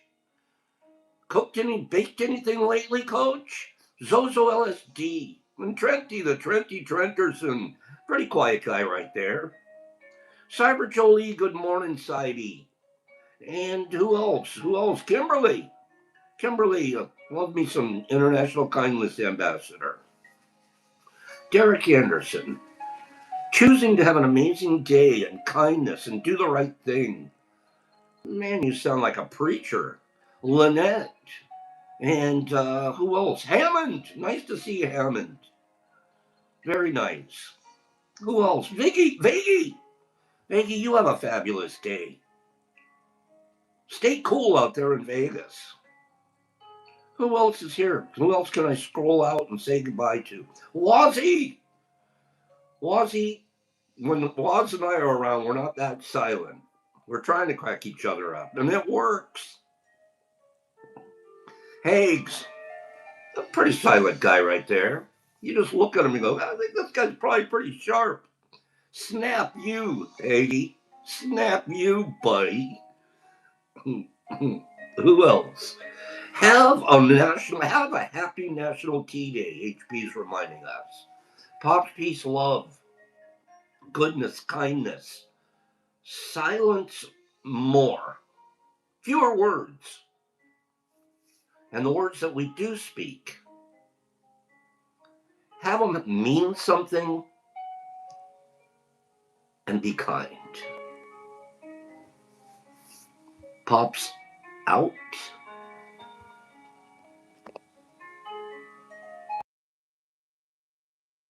Baked anything lately, Coach? Zozo LSD. And Trenty, the Trenty Trenterson. Pretty quiet guy right there. Cyber Jolie, good morning, Sidey. And who else? Kimberly. Love me some International Kindness Ambassador. Derek Anderson. Choosing to have an amazing day and kindness and do the right thing. Man, you sound like a preacher. Lynette. And who else? Hammond. Nice to see you, Hammond. Very nice. Who else? Viggy, you have a fabulous day. Stay cool out there in Vegas. Who else is here? Who else can I scroll out and say goodbye to? Wazzy, when Waz and I are around, we're not that silent. We're trying to crack each other up, and it works. Hags, a pretty silent guy right there. You just look at him and go, I think this guy's probably pretty sharp. Snap you, Haggy. Snap you, buddy. Who else? Have a happy National Tea Day. HP's reminding us. Pops, peace, love, goodness, kindness. Silence more. Fewer words. And the words that we do speak, have them mean something and be kind. Pops out.